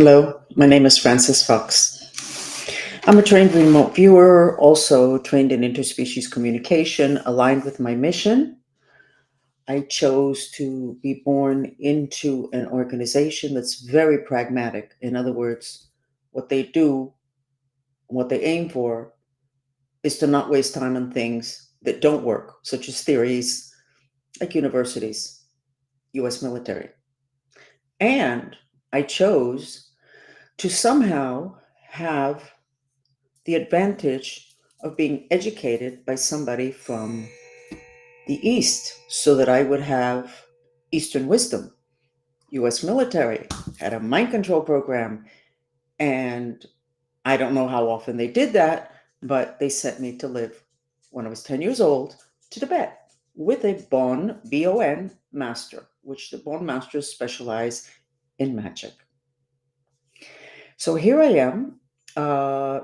Hello, my name is Frances Fox. I'm a trained remote viewer, also trained in interspecies communication, aligned with my mission. I chose to be born into an organization that's very pragmatic. In other words, what they do, what they aim for, is to not waste time on things that don't work, such as theories like universities, US military. And I chose to somehow have the advantage of being educated by somebody from the East so that I would have Eastern wisdom. US military had a mind control program, and I don't know how often they did that, but they sent me to live when I was 10 years old to Tibet with a Bon, B-O-N, master, which the Bon masters specialize in magic. So here I am,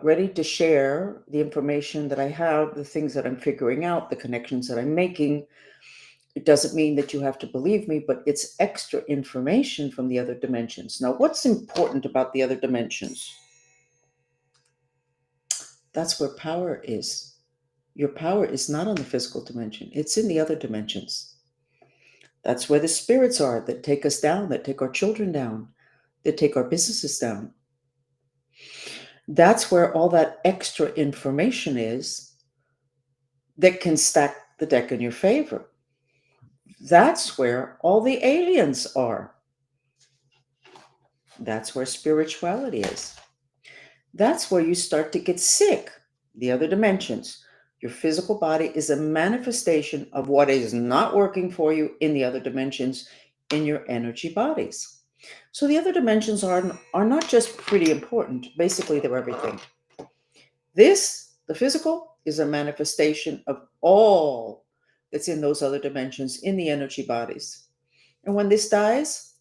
ready to share the information that I have, the things that I'm figuring out, the connections that I'm making. It doesn't mean that you have to believe me, but it's extra information from the other dimensions. Now, what's important about the other dimensions? That's where power is. Your power is not on the physical dimension, it's in the other dimensions. That's where the spirits are that take us down, that take our children down, that take our businesses down. That's where all that extra information is that can stack the deck in your favor. That's where all the aliens are. That's where spirituality is. That's where you start to get sick. The other dimensions. Your physical body is a manifestation of what is not working for you in the other dimensions in your energy bodies. So the other dimensions are not just pretty important. Basically, they're everything. The physical, is a manifestation of all that's in those other dimensions in the energy bodies. And when this dies,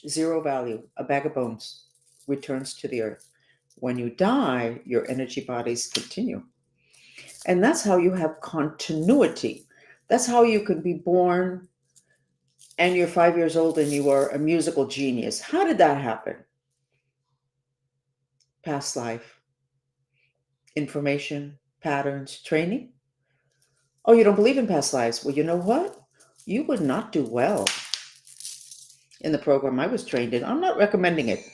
zero value, a bag of bones, returns to the earth. When you die, your energy bodies continue. And that's how you have continuity. That's how you can be born and you're 5 years old and you are a musical genius. How did that happen? Past life, information, patterns, training. Oh, you don't believe in past lives? Well, you know what? You would not do well in the program I was trained in. I'm not recommending it,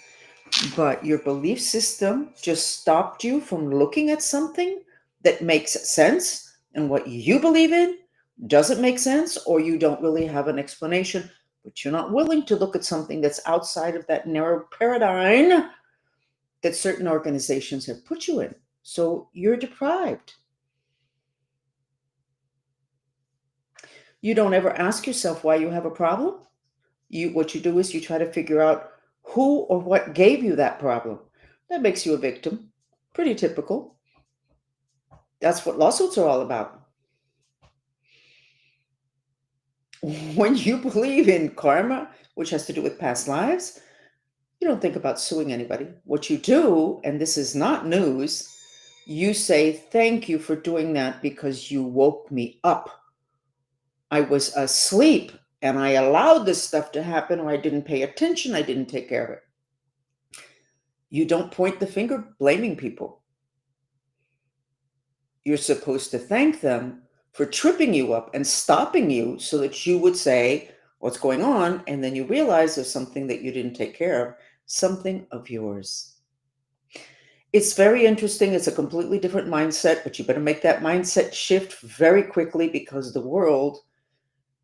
but your belief system just stopped you from looking at something that makes sense, and what you believe in doesn't make sense, or you don't really have an explanation, but you're not willing to look at something that's outside of that narrow paradigm that certain organizations have put you in. So you're deprived. You don't ever ask yourself why you have a problem. What you do is you try to figure out who or what gave you that problem. That makes you a victim. Pretty typical. That's what lawsuits are all about. When you believe in karma, which has to do with past lives, you don't think about suing anybody. What you do, and this is not news, you say, thank you for doing that because you woke me up. I was asleep and I allowed this stuff to happen, or I didn't pay attention, I didn't take care of it. You don't point the finger blaming people. You're supposed to thank them for tripping you up and stopping you so that you would say, what's going on? And then you realize there's something that you didn't take care of, something of yours. It's very interesting. It's a completely different mindset, but you better make that mindset shift very quickly because the world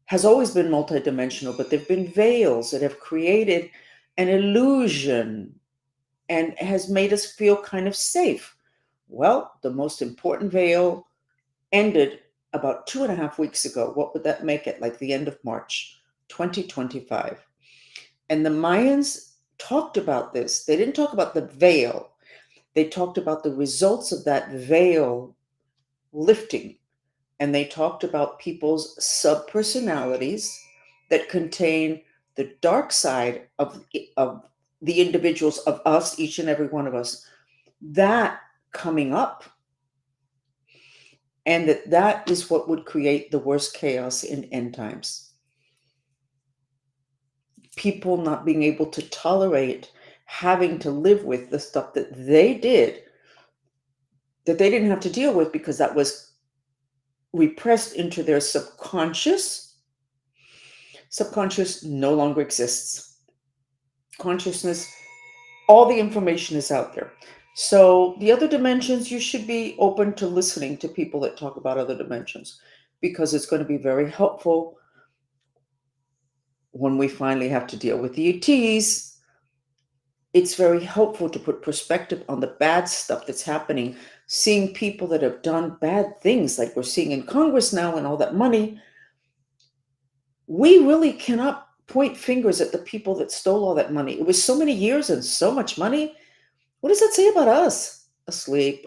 has always been multidimensional, but there have been veils that have created an illusion and has made us feel kind of safe. Well, the most important veil ended about 2.5 weeks ago. What would that make it? Like the end of March 2025. And the Mayans talked about this. They didn't talk about the veil. They talked about the results of that veil lifting. And they talked about people's subpersonalities that contain the dark side of the individuals, of us, each and every one of us, that coming up. And that is what would create the worst chaos in end times. People not being able to tolerate having to live with the stuff that they did, that they didn't have to deal with because that was repressed into their subconscious. Subconscious no longer exists. Consciousness, all the information is out there. So the other dimensions, you should be open to listening to people that talk about other dimensions, because it's going to be very helpful when we finally have to deal with the ETs. It's very helpful to put perspective on the bad stuff that's happening, seeing people that have done bad things like we're seeing in Congress now and all that money. We really cannot point fingers at the people that stole all that money. It was so many years and so much money. What does that say about us? Asleep.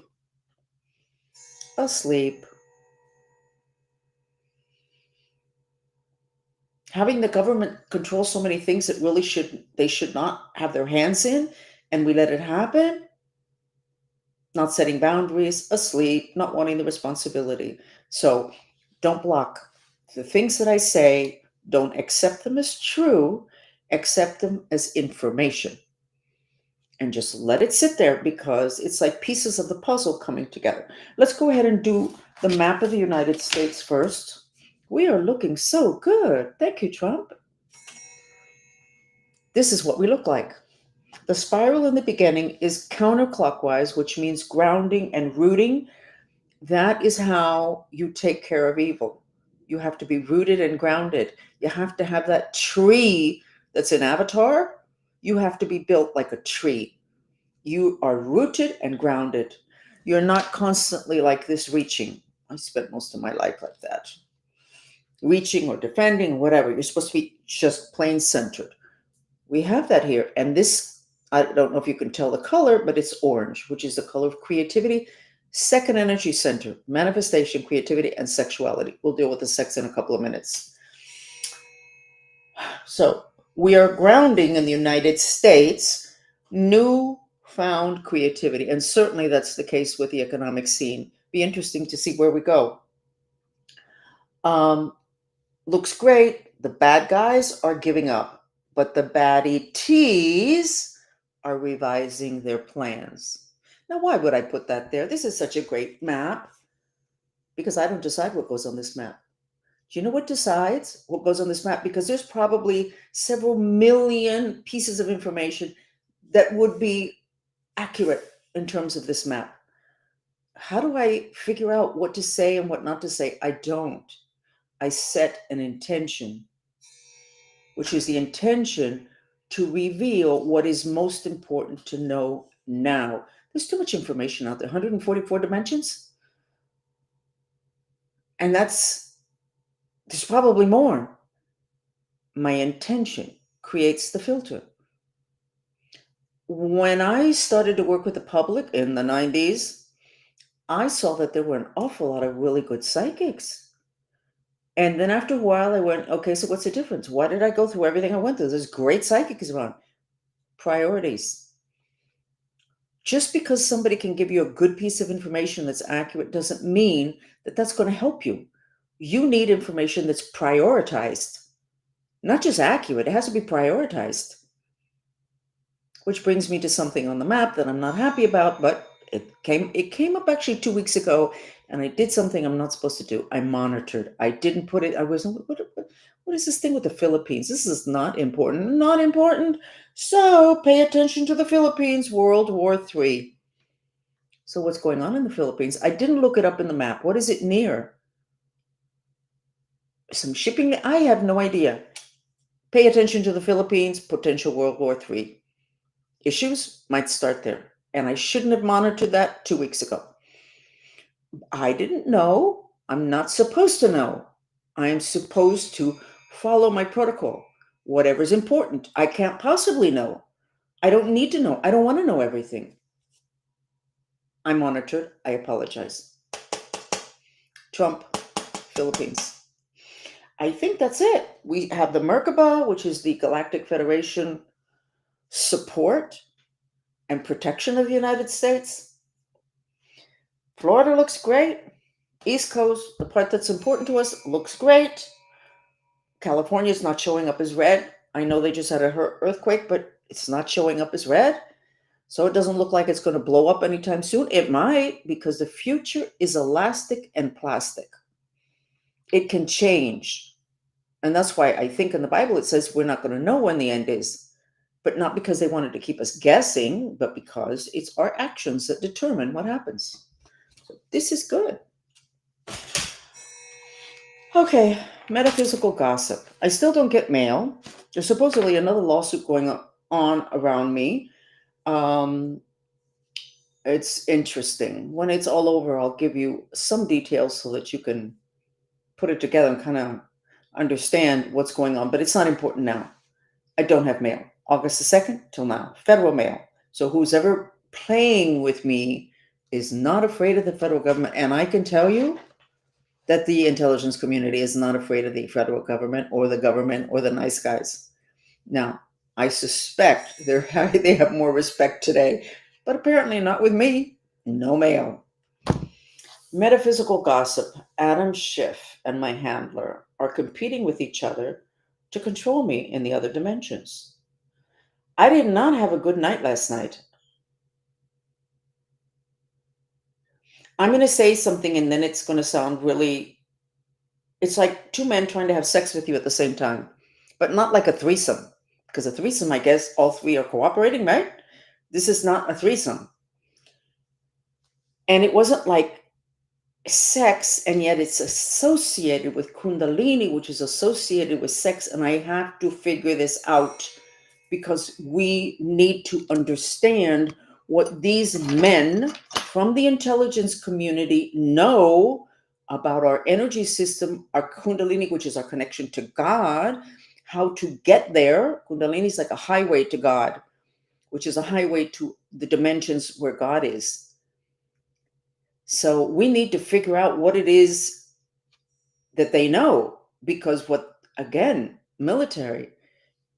Asleep. Having the government control so many things that really they should not have their hands in, and we let it happen. Not setting boundaries, asleep, not wanting the responsibility. So don't block the things that I say. Don't accept them as true. Accept them as information. And just let it sit there, because it's like pieces of the puzzle coming together. Let's go ahead and do the map of the United States first. We are looking so good. Thank you, Trump. This is what we look like. The spiral in the beginning is counterclockwise, which means grounding and rooting. That is how you take care of evil. You have to be rooted and grounded. You have to have that tree that's in Avatar. You have to be built like a tree. You are rooted and grounded. You're not constantly like this reaching. I spent most of my life like that. Reaching or defending, whatever. You're supposed to be just plain centered. We have that here. And this, I don't know if you can tell the color, but it's orange, which is the color of creativity. Second energy center, manifestation, creativity, and sexuality. We'll deal with the sex in a couple of minutes. So we are grounding in the United States newfound creativity. And certainly that's the case with the economic scene. Be interesting to see where we go. Looks great. The bad guys are giving up, but the bad ETs are revising their plans. Now, why would I put that there? This is such a great map, because I don't decide what goes on this map. Do you know what decides what goes on this map? Because there's probably several million pieces of information that would be accurate in terms of this map. How do I figure out what to say and what not to say? I don't. I set an intention, which is the intention to reveal what is most important to know now. There's too much information out there, 144 dimensions. And there's probably more. My intention creates the filter. When I started to work with the public in the 90s, I saw that there were an awful lot of really good psychics. And then after a while, I went, okay, so what's the difference? Why did I go through everything I went through? There's great psychics around. Priorities. Just because somebody can give you a good piece of information that's accurate doesn't mean that that's going to help you. You need information that's prioritized, not just accurate. It has to be prioritized. Which brings me to something on the map that I'm not happy about, but it came up actually 2 weeks ago, and I did something I'm not supposed to do. I monitored. I didn't put it. I wasn't. What is this thing with the Philippines? This is not important. Not important. So pay attention to the Philippines. World War III. So what's going on in the Philippines? I didn't look it up in the map. What is it near? Some shipping? I have no idea. Pay attention to the Philippines. Potential World War III. Issues might start there. And I shouldn't have monitored that 2 weeks ago. I didn't know. I'm not supposed to know. I am supposed to follow my protocol. Whatever's important, I can't possibly know. I don't need to know. I don't want to know everything. I monitored. I apologize. Trump, Philippines. I think that's it. We have the Merkaba, which is the Galactic Federation support and protection of the United States. Florida looks great. East Coast, the part that's important to us, looks great. California is not showing up as red. I know they just had an earthquake, but It's not showing up as red. So it doesn't look like it's going to blow up anytime soon. It might, because the future is elastic and plastic. It can change. And that's why I think in the Bible it says we're not going to know when the end is. But not because they wanted to keep us guessing, but because it's our actions that determine what happens. So this is good. Okay, metaphysical gossip. I still don't get mail. There's supposedly another lawsuit going on around me. It's interesting. When it's all over, I'll give you some details so that you can put it together and kind of understand what's going on, but it's not important now. I don't have mail. August the 2nd till now, federal mail. So who's ever playing with me is not afraid of the federal government. And I can tell you that the intelligence community is not afraid of the federal government or the nice guys. Now, I suspect they have more respect today, but apparently not with me. No mail. Metaphysical gossip. Adam Schiff and my handler are competing with each other to control me in the other dimensions. I did not have a good night last night. I'm going to say something and then it's going to sound really, it's like two men trying to have sex with you at the same time, but not like a threesome. Because a threesome, I guess all three are cooperating, right? This is not a threesome. And it wasn't like sex, and yet it's associated with Kundalini, which is associated with sex. And I have to figure this out because we need to understand what these men from the intelligence community know about our energy system, our Kundalini, which is our connection to God, how to get there. Kundalini is like a highway to God, which is a highway to the dimensions where God is. So we need to figure out what it is that they know, because again, military,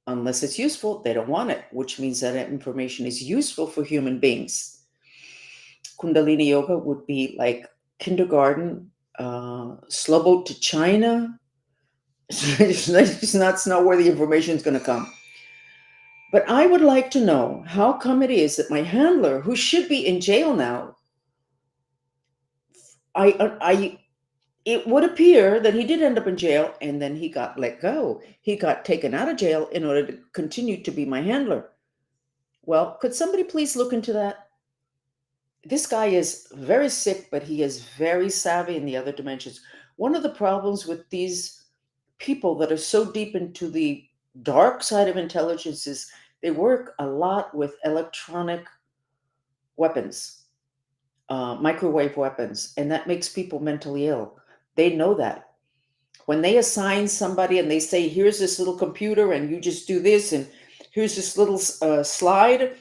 unless it's useful, they don't want it, which means that information is useful for human beings. Kundalini yoga would be like kindergarten, slow boat to China. It's not know where the information is going to come. But I would like to know how come it is that my handler, who should be in jail now, it would appear that he did end up in jail and then he got let go. He got taken out of jail in order to continue to be my handler. Well, could somebody please look into that? This guy is very sick, but he is very savvy in the other dimensions. One of the problems with these people that are so deep into the dark side of intelligence is they work a lot with electronic weapons, microwave weapons, and that makes people mentally ill. They know that. When they assign somebody and they say, here's this little computer and you just do this, and here's this little slide,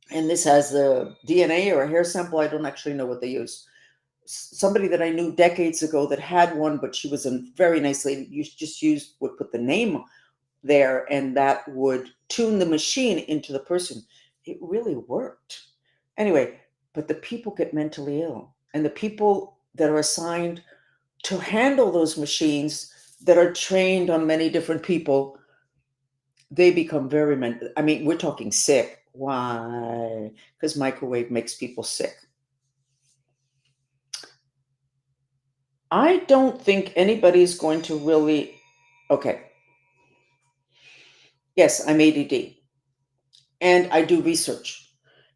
and this has the DNA or a hair sample. I don't actually know what they use. Somebody that I knew decades ago that had one, but she was a very nice lady. You just would put the name there, and that would tune the machine into the person. It really worked. Anyway, but the people get mentally ill, and the people that are assigned to handle those machines that are trained on many different people, they become very I mean, we're talking sick. Why? Because microwave makes people sick. I don't think anybody's going to really. Okay. Yes, I'm ADD and I do research.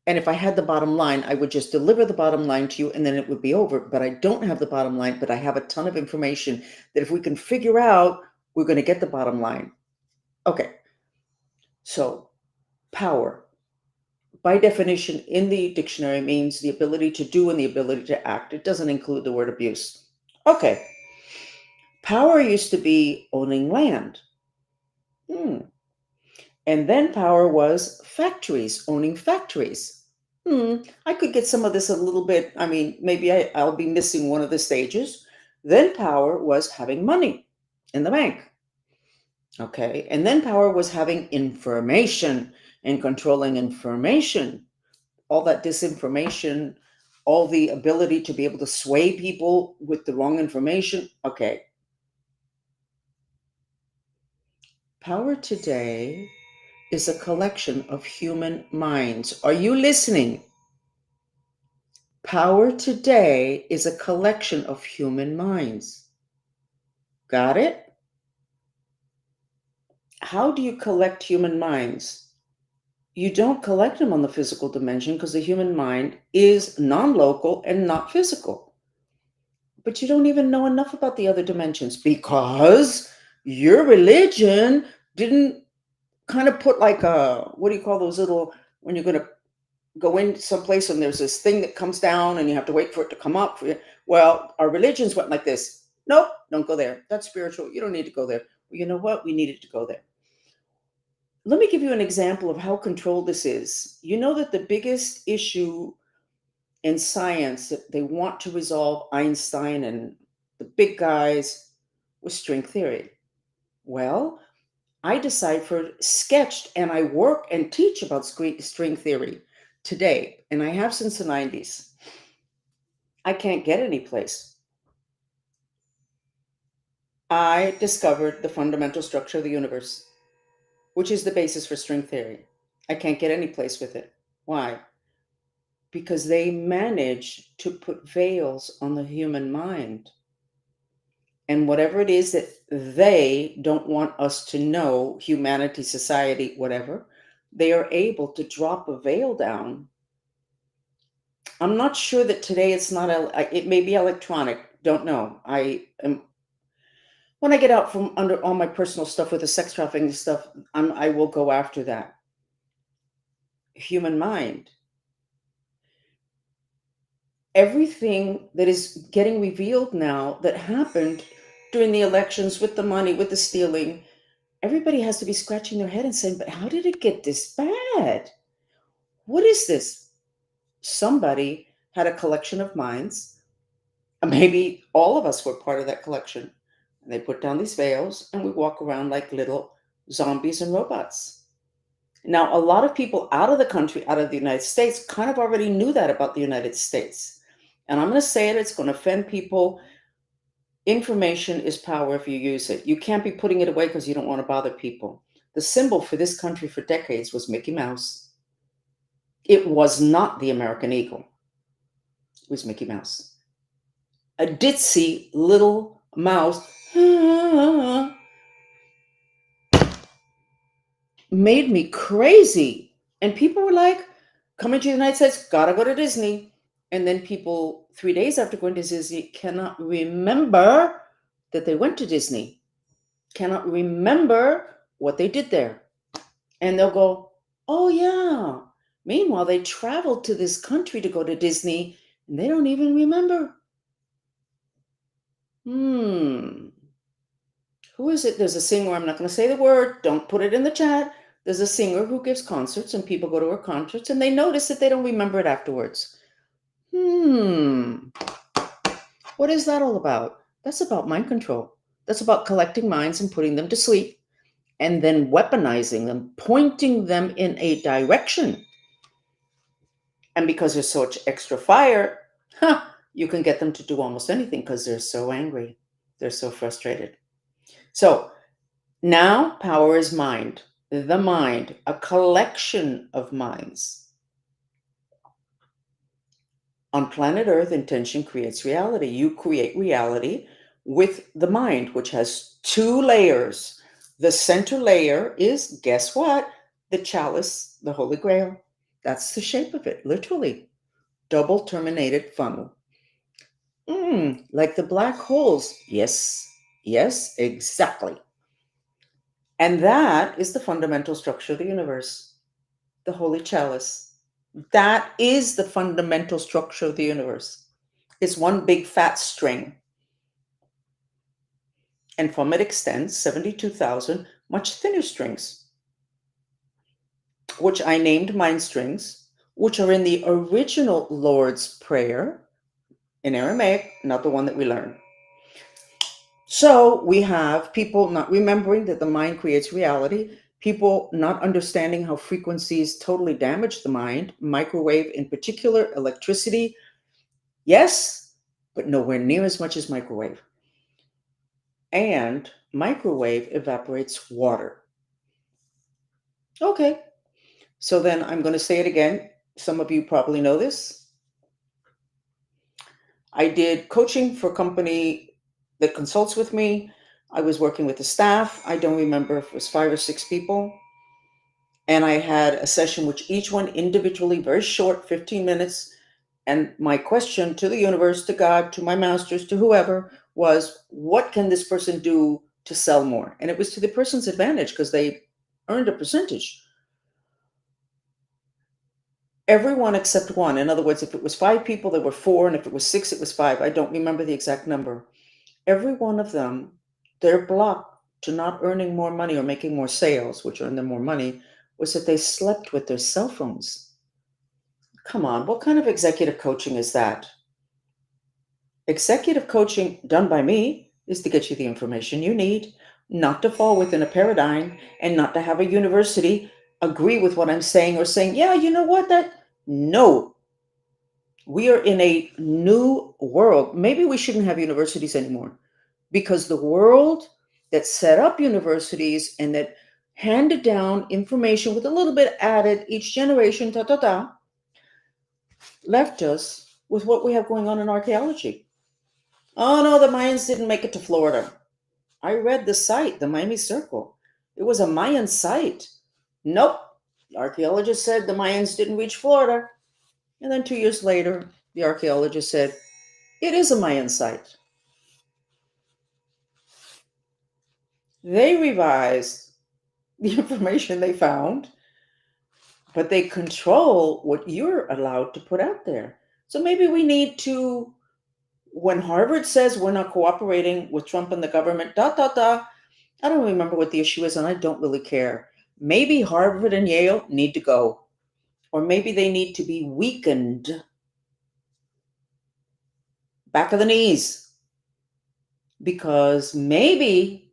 And if I had the bottom line, I would just deliver the bottom line to you and then it would be over. But I don't have the bottom line, but I have a ton of information that if we can figure out, we're going to get the bottom line. Okay. So, power, by definition, in the dictionary means the ability to do and the ability to act. It doesn't include the word abuse. Okay. Power used to be owning land. And then power was factories, owning factories. I could get some of this a little bit. I mean, maybe I'll be missing one of the stages. Then power was having money in the bank. Okay. And then power was having information and controlling information. All that disinformation, all the ability to be able to sway people with the wrong information. Okay. Power today is a collection of human minds. Are you listening? Power today is a collection of human minds. Got it? How do you collect human minds? You don't collect them on the physical dimension because the human mind is non-local and not physical. But you don't even know enough about the other dimensions because your religion didn't kind of put like a, what do you call those little, when you're going to go in someplace and there's this thing that comes down and you have to wait for it to come up. Well, our religions went like this. Nope, don't go there. That's spiritual. You don't need to go there. Well, you know what? We needed to go there. Let me give you an example of how controlled this is. You know that the biggest issue in science that they want to resolve, Einstein and the big guys, was string theory. Well, I deciphered, sketched, and I work and teach about string theory today, and I have since the 90s. I can't get any place. I discovered the fundamental structure of the universe, which is the basis for string theory. I can't get any place with it. Why? Because they manage to put veils on the human mind. And whatever it is that they don't want us to know, humanity, society, whatever, they are able to drop a veil down. I'm not sure that today it's not, it may be electronic. Don't know. When I get out from under all my personal stuff with the sex trafficking stuff, I will go after that. Human mind. Everything that is getting revealed now that happened during the elections with the money, with the stealing, everybody has to be scratching their head and saying, but how did it get this bad? What is this? Somebody had a collection of minds. Maybe all of us were part of that collection. And they put down these veils and we walk around like little zombies and robots. Now, a lot of people out of the country, out of the United States, kind of already knew that about the United States. And I'm going to say it, it's going to offend people. Information is power if you use it. You can't be putting it away because you don't want to bother people. The symbol for this country for decades was Mickey Mouse. It was not the American eagle. It was Mickey Mouse. A ditzy little mouse made me crazy. And people were like, coming to the United States, gotta go to Disney. And then people, 3 days after going to Disney, cannot remember that they went to Disney, cannot remember what they did there. And they'll go, oh, yeah. Meanwhile, they traveled to this country to go to Disney, and they don't even remember. Who is it? There's a singer, I'm not going to say the word, don't put it in the chat. There's a singer who gives concerts, and people go to her concerts, and they notice that they don't remember it afterwards. What is that all about? That's about mind control. That's about collecting minds and putting them to sleep, and then weaponizing them, pointing them in a direction. And because there's so much extra fire, you can get them to do almost anything because they're so angry. They're so frustrated. So now power is mind. The mind, a collection of minds. On planet Earth, intention creates reality. You create reality with the mind, which has two layers. The center layer is, guess what? The chalice, the Holy Grail. That's the shape of it, literally. Double terminated funnel. Like the black holes. Yes, exactly. And that is the fundamental structure of the universe, the Holy Chalice. That is the fundamental structure of the universe. It's one big fat string. And from it extends 72,000 much thinner strings, which I named mind strings, which are in the original Lord's Prayer in Aramaic, not the one that we learn. So we have people not remembering that the mind creates reality, people not understanding how frequencies totally damage the mind, microwave in particular, electricity, yes, but nowhere near as much as microwave. And microwave evaporates water. Okay. So then I'm going to say it again. Some of you probably know this. I did coaching for a company that consults with me. I was working with the staff. I don't remember if it was 5 or 6 people. And I had a session which each one individually, very short, 15 minutes. And my question to the universe, to God, to my masters, to whoever was, what can this person do to sell more? And it was to the person's advantage because they earned a percentage. Everyone except one. In other words, if it was 5 people, there were four, and if it was six, it was five. I don't remember the exact number. Every one of them, their block to not earning more money or making more sales, which earned them more money, was that they slept with their cell phones. Come on, what kind of executive coaching is that? Executive coaching done by me is to get you the information you need, not to fall within a paradigm, and not to have a university agree with what I'm saying or saying, yeah, you know what, that. No, we are in a new world. Maybe we shouldn't have universities anymore because the world that set up universities and that handed down information with a little bit added each generation, left us with what we have going on in archaeology. Oh no, the Mayans didn't make it to Florida. I read the site, the Miami Circle. It was a Mayan site. Nope. The archaeologist said the Mayans didn't reach Florida. And then 2 years later, the archaeologist said, it is a Mayan site. They revised the information they found, but they control what you're allowed to put out there. So maybe we need to, when Harvard says we're not cooperating with Trump and the government, I don't remember what the issue is, and I don't really care. Maybe Harvard and Yale need to go, or maybe they need to be weakened back of the knees, because maybe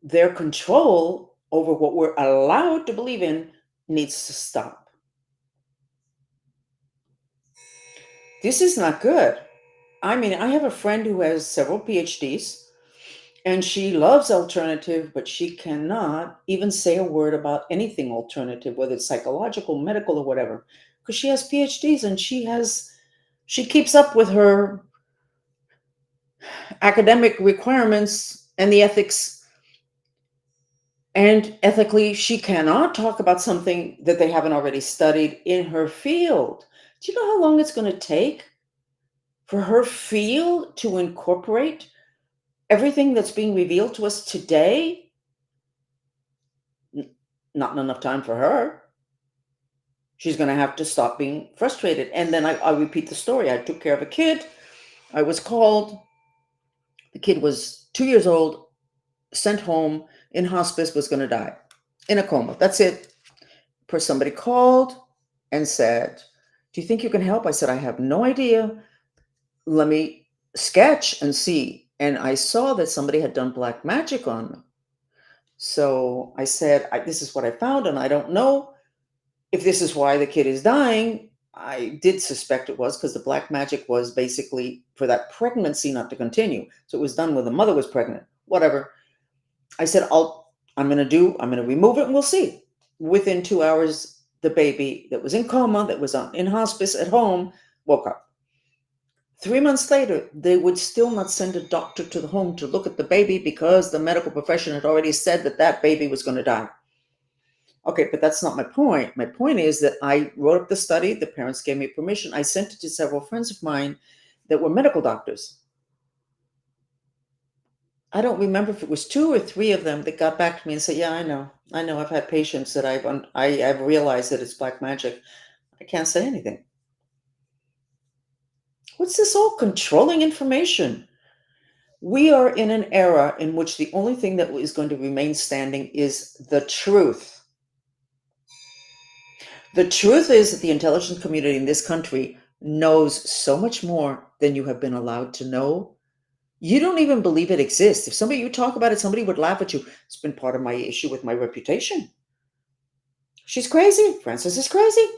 their control over what we're allowed to believe in needs to stop. This is not good. I mean, I have a friend who has several PhDs, and she loves alternative, but she cannot even say a word about anything alternative, whether it's psychological, medical, or whatever, because she has PhDs and she keeps up with her academic requirements and the ethics. And ethically, she cannot talk about something that they haven't already studied in her field. Do you know how long it's going to take for her field to incorporate everything that's being revealed to us today? Not enough time for her. She's going to have to stop being frustrated. And then I'll repeat the story. I took care of a kid. I was called. The kid was 2 years old, sent home in hospice, was going to die in a coma. That's it. Somebody called and said, do you think you can help? I said, I have no idea. Let me sketch and see. And I saw that somebody had done black magic on them. So I said, this is what I found, and I don't know if this is why the kid is dying. I did suspect it was because the black magic was basically for that pregnancy not to continue. So it was done when the mother was pregnant. Whatever. I said, I'm going to remove it and we'll see. Within 2 hours, the baby that was in coma, that was in hospice at home, woke up. 3 months later, they would still not send a doctor to the home to look at the baby because the medical profession had already said that that baby was going to die. Okay, but that's not my point. My point is that I wrote up the study. The parents gave me permission. I sent it to several friends of mine that were medical doctors. I don't remember if it was 2 or 3 of them that got back to me and said, yeah, I know. I've had patients that I've realized that it's black magic. I can't say anything. What's this all controlling information? We are in an era in which the only thing that is going to remain standing is the truth. The truth is that the intelligence community in this country knows so much more than you have been allowed to know. You don't even believe it exists. If you talk about it, somebody would laugh at you. It's been part of my issue with my reputation. She's crazy. Frances is crazy.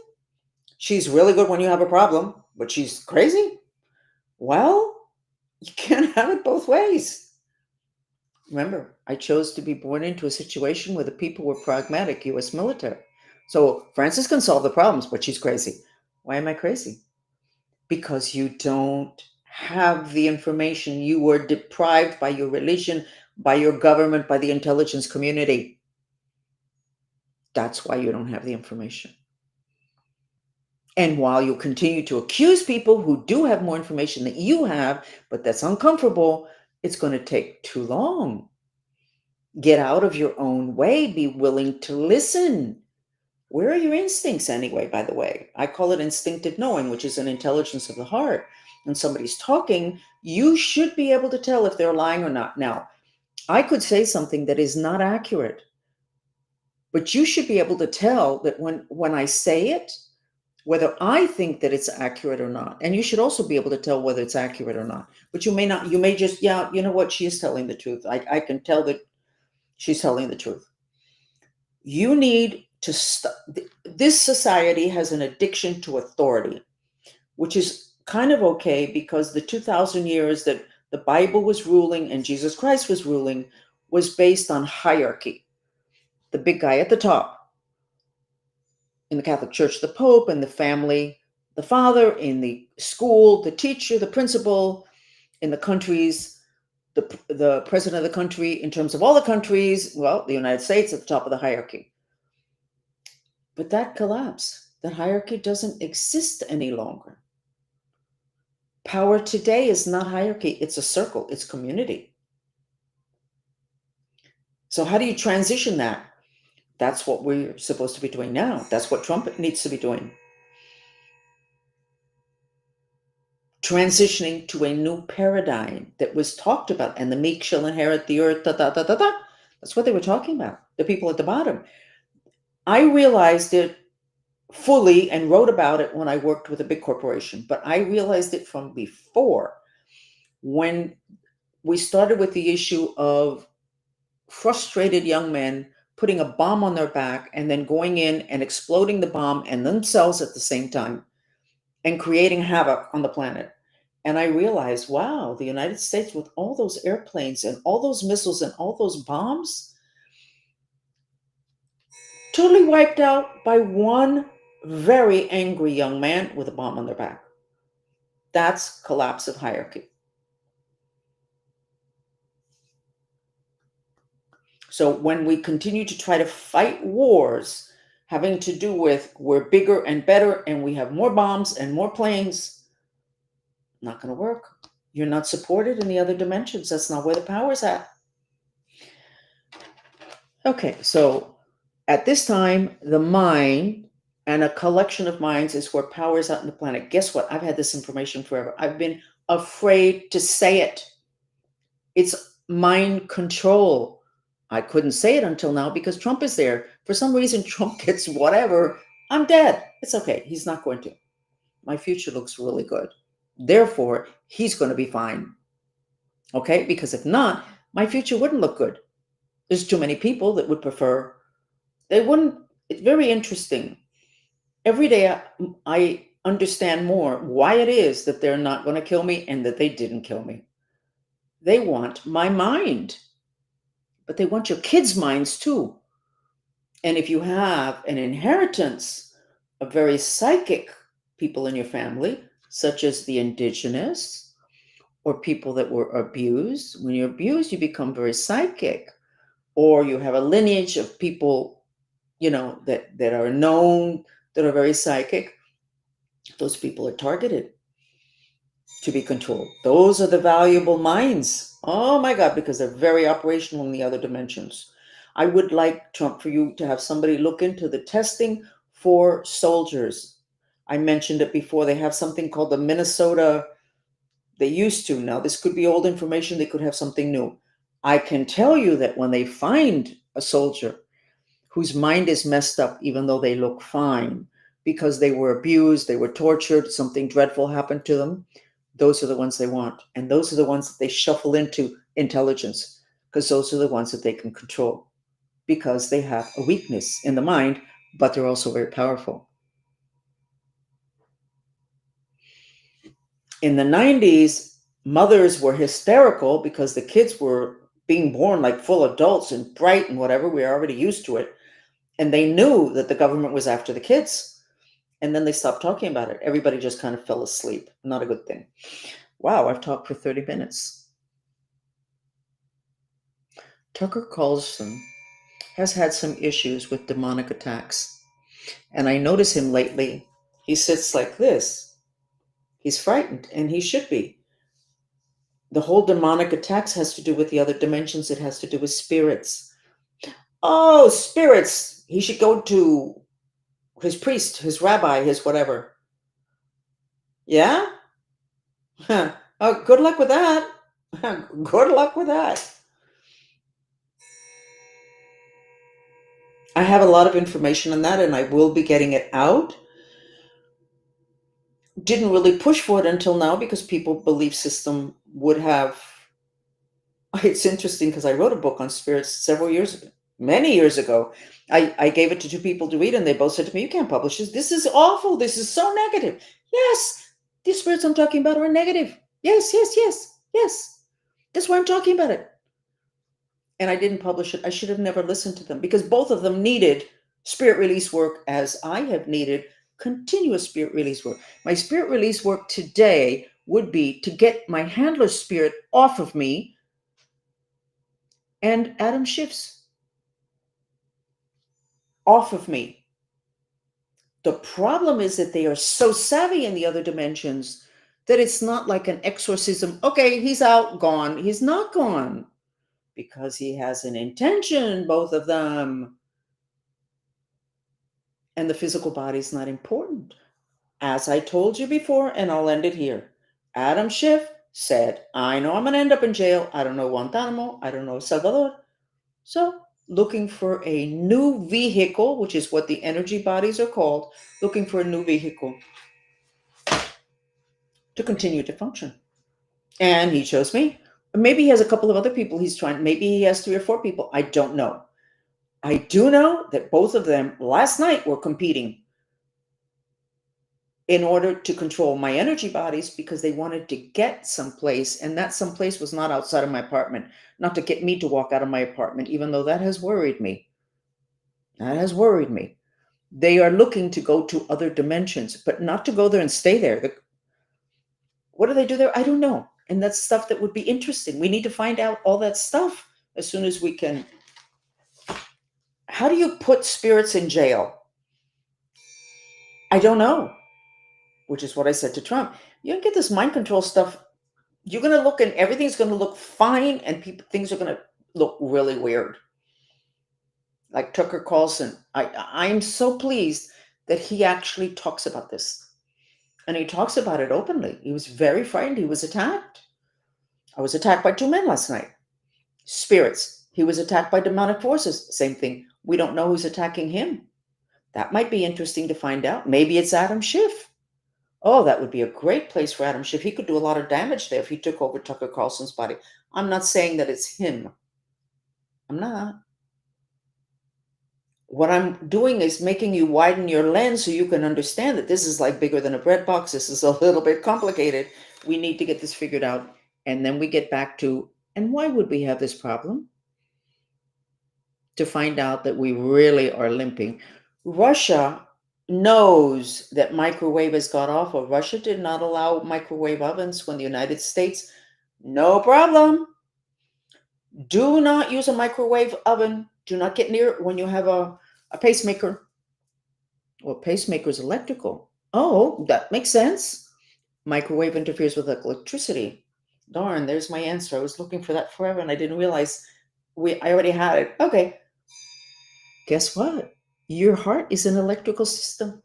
She's really good when you have a problem, but she's crazy. Well, you can't have it both ways. Remember, I chose to be born into a situation where the people were pragmatic US military. So Frances can solve the problems, but she's crazy. Why am I crazy? Because you don't have the information. You were deprived by your religion, by your government, by the intelligence community. That's why you don't have the information. And while you continue to accuse people who do have more information than you have, but that's uncomfortable, it's going to take too long. Get out of your own way. Be willing to listen. Where are your instincts anyway, by the way? I call it instinctive knowing, which is an intelligence of the heart. When somebody's talking, you should be able to tell if they're lying or not. Now, I could say something that is not accurate, but you should be able to tell that when I say it, whether I think that it's accurate or not. And you should also be able to tell whether it's accurate or not. But you may not, you may just, yeah, you know what? She is telling the truth. I can tell that she's telling the truth. You need to stop. This society has an addiction to authority, which is kind of okay because the 2,000 years that the Bible was ruling and Jesus Christ was ruling was based on hierarchy. The big guy at the top in the Catholic Church, the Pope, and the family, the father, in the school, the teacher, the principal, in the countries, the president of the country, in terms of all the countries, well, the United States at the top of the hierarchy. But that collapsed. That hierarchy doesn't exist any longer. Power today is not hierarchy, it's a circle, it's community. So, how do you transition that? That's what we're supposed to be doing now. That's what Trump needs to be doing. Transitioning to a new paradigm that was talked about, and the meek shall inherit the earth. Da, da, da, da, da. That's what they were talking about, the people at the bottom. I realized it fully and wrote about it when I worked with a big corporation, but I realized it from before when we started with the issue of frustrated young men putting a bomb on their back and then going in and exploding the bomb and themselves at the same time and creating havoc on the planet. And I realized, wow, the United States with all those airplanes and all those missiles and all those bombs, totally wiped out by one very angry young man with a bomb on their back. That's collapse of hierarchy. So when we continue to try to fight wars having to do with we're bigger and better and we have more bombs and more planes, not going to work. You're not supported in the other dimensions. That's not where the power's at. Okay, so at this time, the mind and a collection of minds is where power is out on the planet. Guess what? I've had this information forever. I've been afraid to say it. It's mind control. I couldn't say it until now because Trump is there. For some reason, Trump gets whatever. I'm dead. It's okay. He's not going to. My future looks really good. Therefore, he's going to be fine. Okay? Because if not, my future wouldn't look good. There's too many people that would prefer. They wouldn't. It's very interesting. Every day I understand more why it is that they're not going to kill me and that they didn't kill me. They want my mind, but they want your kids' minds too. And if you have an inheritance of very psychic people in your family, such as the indigenous or people that were abused, when you're abused, you become very psychic. Or you have a lineage of people, that are known, that are very psychic. Those people are targeted to be controlled. Those are the valuable minds. Oh my God, because they're very operational in the other dimensions. I would like, Trump, for you to have somebody look into the testing for soldiers. I mentioned it before. They have something called the Minnesota, they used to. Now, this could be old information. They could have something new. I can tell you that when they find a soldier whose mind is messed up, even though they look fine, because they were abused, they were tortured, something dreadful happened to them, those are the ones they want. And those are the ones that they shuffle into intelligence, because those are the ones that they can control, because they have a weakness in the mind, but they're also very powerful. In the 90s, mothers were hysterical because the kids were being born like full adults and bright and whatever. We are already used to it. And they knew that the government was after the kids. And then they stopped talking about it. Everybody just kind of fell asleep. Not a good thing. Wow, I've talked for 30 minutes. Tucker Carlson has had some issues with demonic attacks. And I notice him lately. He sits like this. He's frightened, and he should be. The whole demonic attacks has to do with the other dimensions. It has to do with spirits. Oh, spirits. He should go to his priest, his rabbi, his whatever. Yeah? Huh. Oh, good luck with that. Good luck with that. I have a lot of information on that, and I will be getting it out. Didn't really push for it until now because people belief system would have. It's interesting because I wrote a book on spirits several years ago, many years ago. I gave it to two people to read, and they both said to me, "You can't publish this. This is awful. This is so negative." Yes, the spirits I'm talking about are negative. Yes, yes, yes, yes. That's why I'm talking about it. And I didn't publish it. I should have never listened to them because both of them needed spirit release work as I have needed continuous spirit release work. My spirit release work today would be to get my handler spirit off of me and Adam Schiff's off of me. The problem is that they are so savvy in the other dimensions that it's not like an exorcism. Okay, he's out, gone. He's not gone because he has an intention, both of them. And the physical body is not important. As I told you before, and I'll end it here, Adam Schiff said, I know I'm going to end up in jail. I don't know Guantanamo. I don't know Salvador. So, looking for a new vehicle, which is what the energy bodies are called, looking for a new vehicle to continue to function. And he chose me. Maybe he has a couple of other people he's trying. Maybe he has 3 or 4 people. I don't know. I do know that both of them last night were competing in order to control my energy bodies because they wanted to get someplace, and that someplace was not outside of my apartment, not to get me to walk out of my apartment, even though that has worried me. That has worried me. They are looking to go to other dimensions, but not to go there and stay there. What do they do there? I don't know. And that's stuff that would be interesting. We need to find out all that stuff as soon as we can. How do you put spirits in jail? I don't know. Which is what I said to Trump. You don't get this mind control stuff. You're going to look and everything's going to look fine, and things are going to look really weird. Like Tucker Carlson. I'm so pleased that he actually talks about this. And he talks about it openly. He was very frightened. He was attacked. I was attacked by 2 men last night. Spirits. He was attacked by demonic forces. Same thing. We don't know who's attacking him. That might be interesting to find out. Maybe it's Adam Schiff. Oh, that would be a great place for Adam Schiff. He could do a lot of damage there if he took over Tucker Carlson's body. I'm not saying that it's him. I'm not. What I'm doing is making you widen your lens so you can understand that this is like bigger than a bread box. This is a little bit complicated. We need to get this figured out. And then we get back to, and why would we have this problem? To find out that we really are limping. Russia knows that microwave has got awful. Russia did not allow microwave ovens when the United States, no problem. Do not use a microwave oven. Do not get near it when you have a pacemaker. Well, pacemaker is electrical. Oh, that makes sense. Microwave interferes with electricity. Darn, there's my answer. I was looking for that forever and I didn't realize I already had it. Okay. Guess what? Your heart is an electrical system.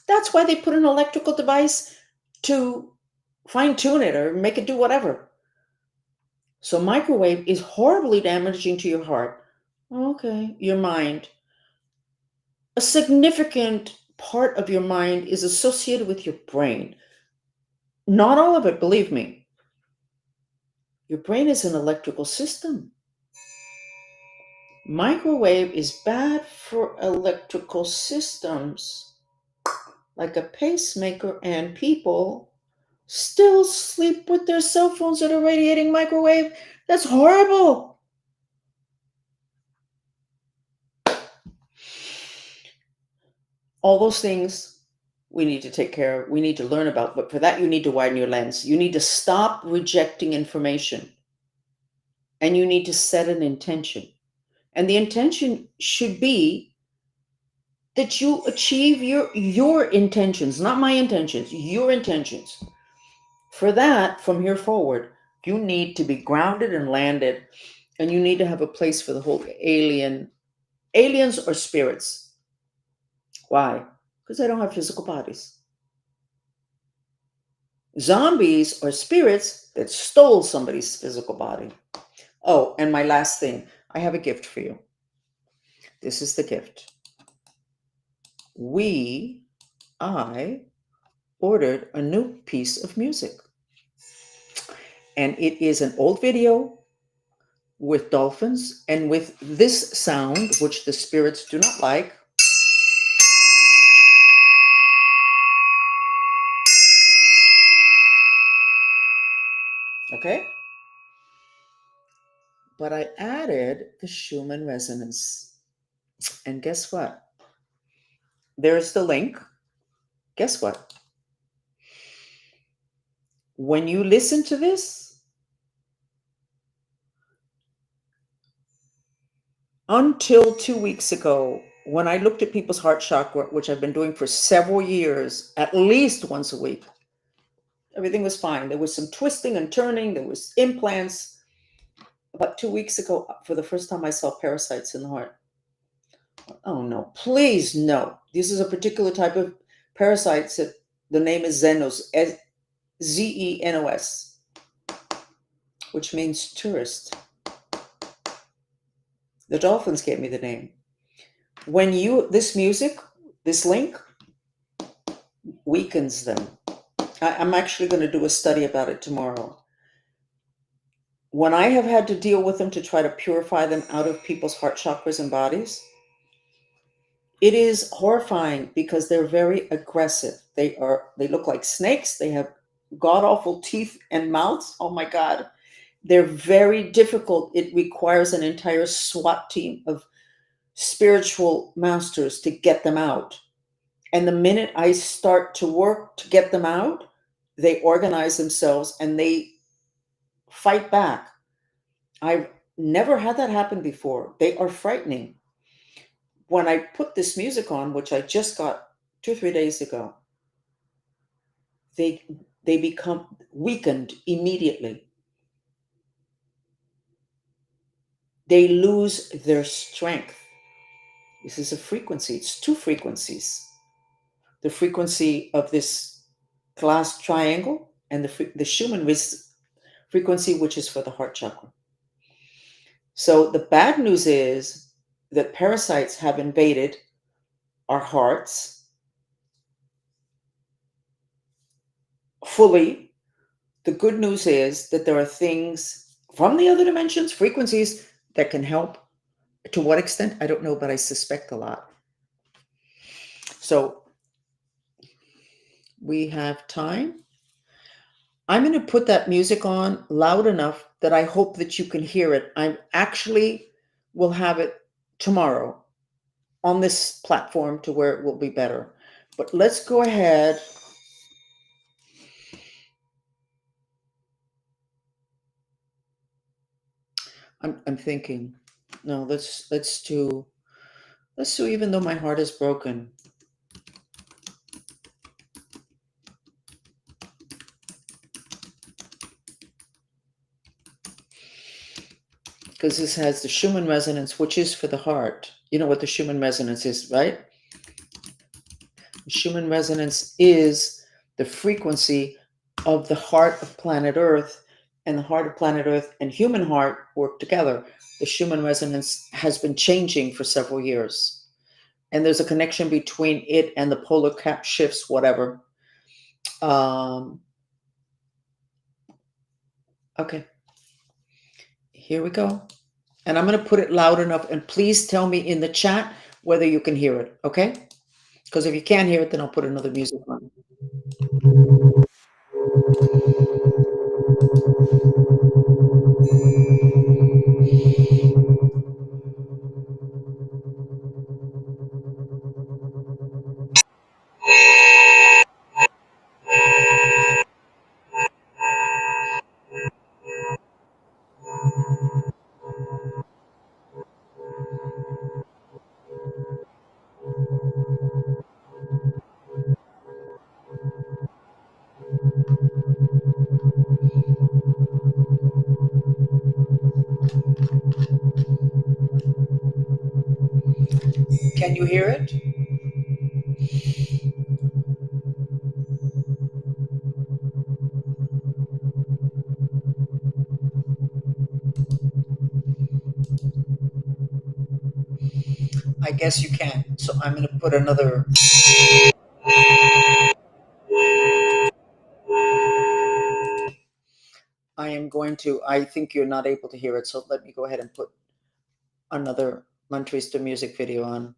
That's why they put an electrical device to fine tune it or make it do whatever. So microwave is horribly damaging to your heart. Okay, your mind. A significant part of your mind is associated with your brain. Not all of it, believe me. Your brain is an electrical system. Microwave is bad for electrical systems, like a pacemaker, and people still sleep with their cell phones that are radiating microwave. That's horrible. All those things we need to take care of, we need to learn about. But for that, you need to widen your lens. You need to stop rejecting information and you need to set an intention. And the intention should be that you achieve your intentions, not my intentions, your intentions. For that, from here forward, you need to be grounded and landed, and you need to have a place for the whole aliens or spirits. Why? Because they don't have physical bodies. Zombies are spirits that stole somebody's physical body. Oh, and my last thing, I have a gift for you. This is the gift. I ordered a new piece of music. And it is an old video with dolphins and with this sound, which the spirits do not like. Okay? But I added the Schumann resonance. And guess what? There's the link. Guess what? When you listen to this, until 2 weeks ago, when I looked at people's heart chakra, which I've been doing for several years, at least once a week, everything was fine. There was some twisting and turning, there was implants. About 2 weeks ago, for the first time, I saw parasites in the heart. Oh no, please no. This is a particular type of parasites that the name is Xenos, Zenos, which means tourist. The dolphins gave me the name. When this music, this link, weakens them. I'm actually going to do a study about it tomorrow. When I have had to deal with them to try to purify them out of people's heart chakras and bodies, it is horrifying because they're very aggressive. They look like snakes. They have god-awful teeth and mouths. Oh my God. They're very difficult. It requires an entire SWAT team of spiritual masters to get them out. And the minute I start to work to get them out, they organize themselves and they fight back. I've never had that happen before. They are frightening. When I put this music on, which I just got 2 or 3 days ago, they become weakened immediately. They lose their strength. This is a frequency. It's 2 frequencies. The frequency of this glass triangle and the Schumann frequency, which is for the heart chakra. So the bad news is that parasites have invaded our hearts fully. The good news is that there are things from the other dimensions, frequencies, that can help. To what extent, I don't know, but I suspect a lot. So we have time. I'm going to put that music on loud enough that I hope that you can hear it. I actually will have it tomorrow on this platform to where it will be better. But let's go ahead. I'm thinking, no, let's do Even Though My Heart Is Broken. Because this has the Schumann resonance, which is for the heart. You know what the Schumann resonance is, right? The Schumann resonance is the frequency of the heart of planet Earth, and the heart of planet Earth and human heart work together. The Schumann resonance has been changing for several years. And there's a connection between it and the polar cap shifts, whatever. Okay. Here we go. And I'm going to put it loud enough. And please tell me in the chat whether you can hear it, okay? Because if you can't hear it, then I'll put another music on. Can you hear it? I guess you can. So I'm going to put another. I am going to. I think you're not able to hear it, so let me go ahead and put another Montrista music video on.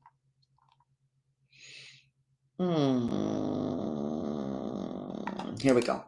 Here we go.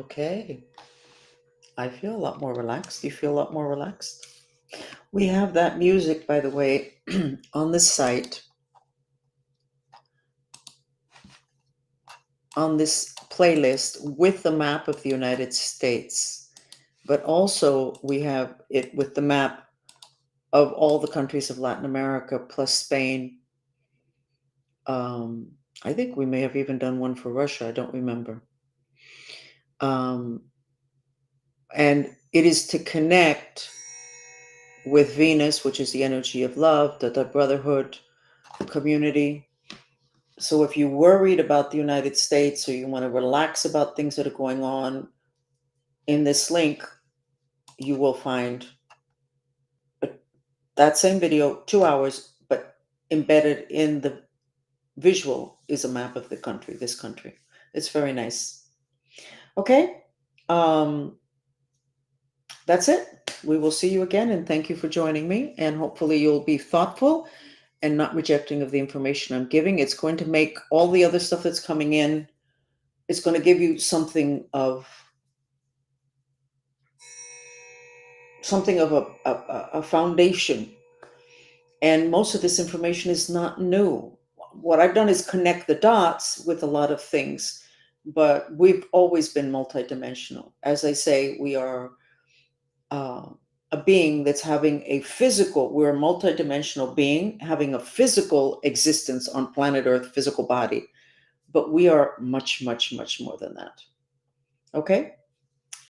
Okay. I feel a lot more relaxed. You feel a lot more relaxed? We have that music, by the way, on this site, on this playlist with the map of the United States. But also, we have it with the map of all the countries of Latin America plus Spain. Um, I think we may have even done one for Russia. I don't remember. Um, and it is to connect with Venus, which is the energy of love, the brotherhood, the community. So if you're worried about the United States or you want to relax about things that are going on, in this link, you will find that same video, 2 hours, but embedded in the visual is a map of the country, this country. It's very nice. Okay. That's it. We will see you again, and thank you for joining me. And hopefully you'll be thoughtful and not rejecting of the information I'm giving. It's going to make all the other stuff that's coming in, it's going to give you something of a foundation. And most of this information is not new. What I've done is connect the dots with a lot of things, but we've always been multidimensional. As I say, we are uh, a being that's having a physical, we're a multidimensional being having a physical existence on planet Earth, physical body, but we are much, much, much more than that. Okay?